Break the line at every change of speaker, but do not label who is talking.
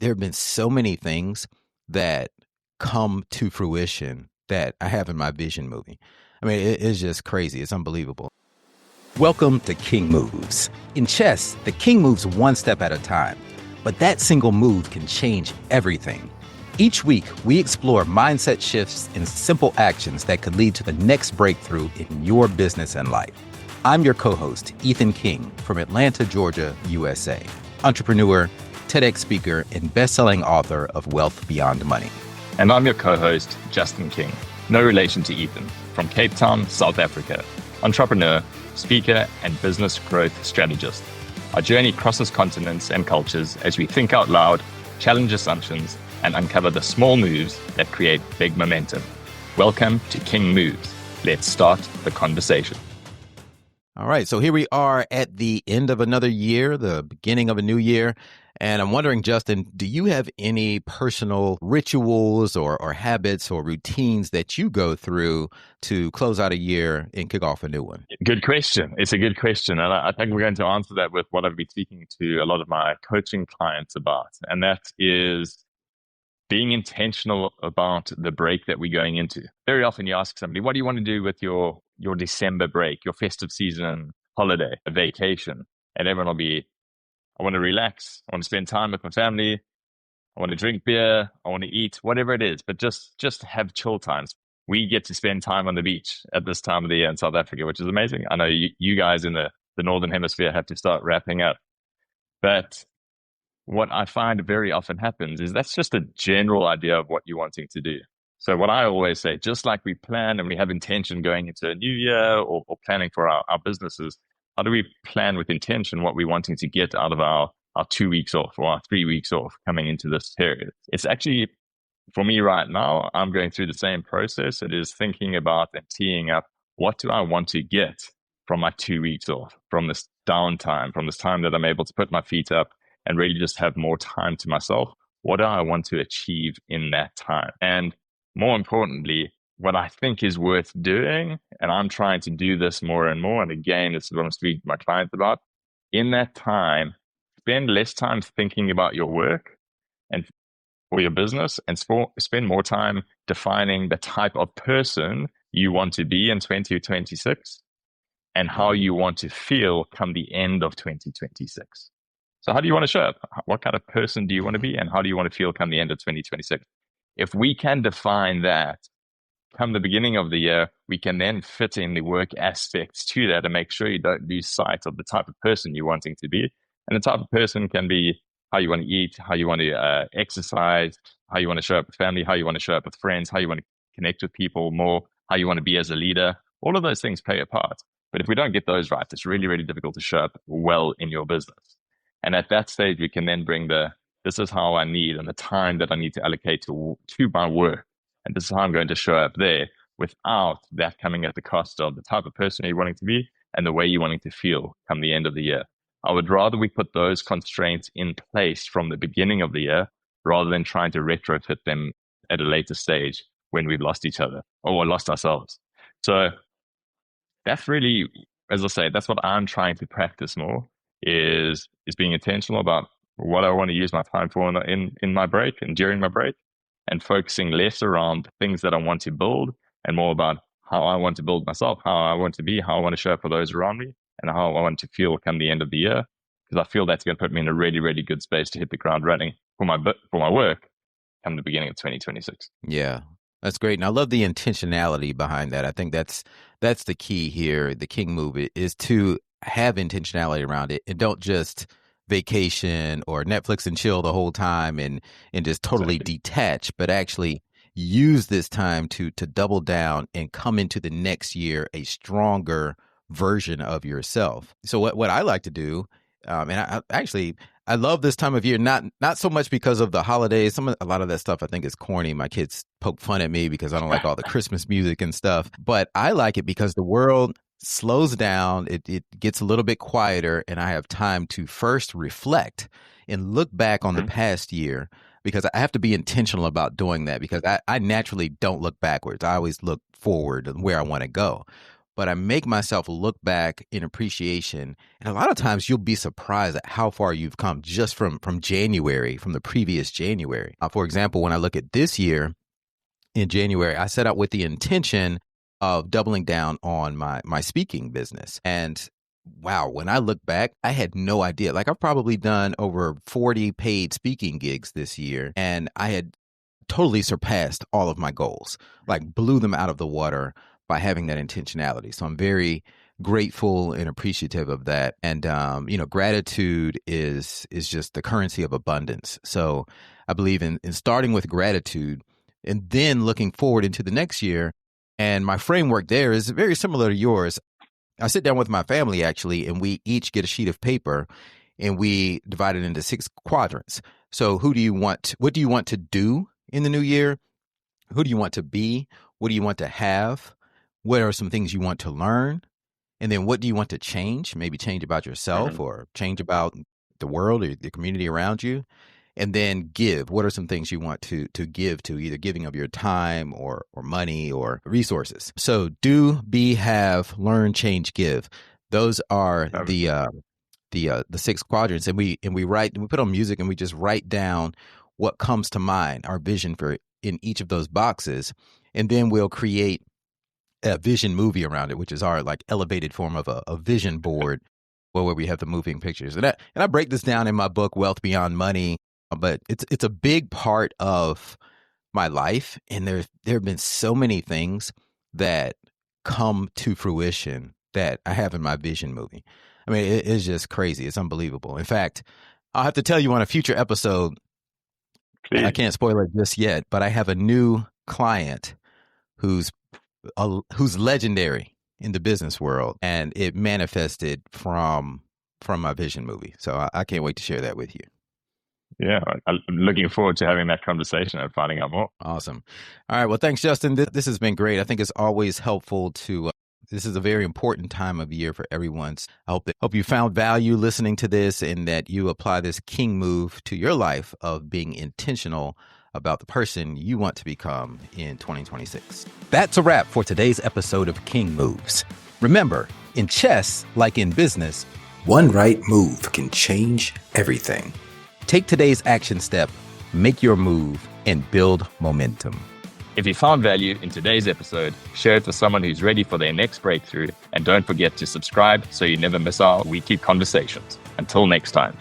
there have been so many things that come to fruition that I have in my vision movie. I mean, it's just crazy. It's unbelievable. Welcome to King Moves. In chess, the king moves one step at a time, but that single move can change everything. Each week, we explore mindset shifts and simple actions that could lead to the next breakthrough in your business and life. I'm your co-host, Ethan King, from Atlanta, Georgia, USA. Entrepreneur, TEDx speaker, and best-selling author of Wealth Beyond Money.
And I'm your co-host, Justin King, no relation to Ethan, from Cape Town, South Africa. Entrepreneur, speaker, and business growth strategist. Our journey crosses continents and cultures as we think out loud, challenge assumptions, and uncover the small moves that create big momentum. Welcome to King Moves. Let's start the conversation.
All right, so here we are at the end of another year, the beginning of a new year. And I'm wondering, Justin, do you have any personal rituals or habits or routines that you go through to close out a year and kick off a new one?
Good question. It's a good question. And I think we're going to answer that with what I've been speaking to a lot of my coaching clients about. And that is being intentional about the break that we're going into. Very often you ask somebody, what do you want to do with your December break, your festive season, holiday, a vacation? And everyone will be, I want to relax. I want to spend time with my family. I want to drink beer. I want to eat, whatever it is, but just have chill times. We get to spend time on the beach at this time of the year in South Africa, which is amazing. I know you guys in the Northern Hemisphere have to start wrapping up. But what I find very often happens is that's just a general idea of what you're wanting to do. So what I always say, just like we plan and we have intention going into a new year or planning for our businesses, how do we plan with intention what we're wanting to get out of our 2 weeks off or our 3 weeks off coming into this period? It's actually, for me right now, I'm going through the same process. It is thinking about and teeing up, what do I want to get from my 2 weeks off, from this downtime, from this time that I'm able to put my feet up and really just have more time to myself? What do I want to achieve in that time? And more importantly, what I think is worth doing, and I'm trying to do this more and more, and again, this is what I'm speaking to my clients about, in that time, spend less time thinking about your work and or your business, and spend more time defining the type of person you want to be in 2026 and how you want to feel come the end of 2026. So how do you want to show up? What kind of person do you want to be? And how do you want to feel come the end of 2026? If we can define that come the beginning of the year, we can then fit in the work aspects to that and make sure you don't lose sight of the type of person you're wanting to be. And the type of person can be how you want to eat, how you want to exercise, how you want to show up with family, how you want to show up with friends, how you want to connect with people more, how you want to be as a leader. All of those things play a part. But if we don't get those right, it's really, really difficult to show up well in your business. And at that stage, we can then bring this is how I need and the time that I need to allocate to my work. And this is how I'm going to show up there without that coming at the cost of the type of person you're wanting to be and the way you're wanting to feel come the end of the year. I would rather we put those constraints in place from the beginning of the year rather than trying to retrofit them at a later stage when we've lost each other or lost ourselves. So that's really, as I say, that's what I'm trying to practice more is being intentional about what I want to use my time for in my break and during my break, and focusing less around things that I want to build and more about how I want to build myself, how I want to be, how I want to show up for those around me, and how I want to feel come the end of the year. Because I feel that's going to put me in a really, really good space to hit the ground running for my work come the beginning of 2026.
Yeah, that's great. And I love the intentionality behind that. I think that's the key here. The King move is to have intentionality around it and don't just vacation or Netflix and chill the whole time and just totally detach, but actually use this time to double down and come into the next year a stronger version of yourself. So what I like to do, and I love this time of year, not so much because of the holidays. A lot of that stuff I think is corny. My kids poke fun at me because I don't like all the Christmas music and stuff, but I like it because the world slows down, it gets a little bit quieter, and I have time to first reflect and look back on the past year, because I have to be intentional about doing that, because I naturally don't look backwards. I always look forward and where I want to go. but I make myself look back in appreciation. And a lot of times you'll be surprised at how far you've come just from January, from the previous January. For example, when I look at this year in January, I set out with the intention of doubling down on my speaking business. And wow, when I look back, I had no idea. Like, I've probably done over 40 paid speaking gigs this year, and I had totally surpassed all of my goals, like blew them out of the water by having that intentionality. So I'm very grateful and appreciative of that. And, gratitude is just the currency of abundance. So I believe in starting with gratitude and then looking forward into the next year. And my framework there is very similar to yours. I sit down with my family, actually, and we each get a sheet of paper and we divide it into 6 quadrants. So what do you want to do in the new year? Who do you want to be? What do you want to have? What are some things you want to learn? And then what do you want to change? Maybe change about yourself or change about the world or the community around you. And then give. What are some things you want to give to, either giving of your time or money or resources? So do, be, have, learn, change, give. Those are the 6 quadrants. And we put on music and we just write down what comes to mind, our vision for in each of those boxes. And then we'll create a vision movie around it, which is our like elevated form of a vision board where we have the moving pictures. And I break this down in my book, Wealth Beyond Money. But it's a big part of my life, and there have been so many things that come to fruition that I have in my vision movie. I mean, it's just crazy. It's unbelievable. In fact, I'll have to tell you on a future episode, and I can't spoil it just yet, but I have a new client who's legendary in the business world, and it manifested from my vision movie. So I can't wait to share that with you.
Yeah, I'm looking forward to having that conversation and finding out more.
Awesome. All right. Well, thanks, Justin. This has been great. I think it's always helpful to, this is a very important time of year for everyone. I hope you found value listening to this and that you apply this king move to your life of being intentional about the person you want to become in 2026. That's a wrap for today's episode of King Moves. Remember, in chess, like in business, one right move can change everything. Take today's action step, make your move, and build momentum.
If you found value in today's episode, share it with someone who's ready for their next breakthrough. And don't forget to subscribe so you never miss our weekly conversations. Until next time.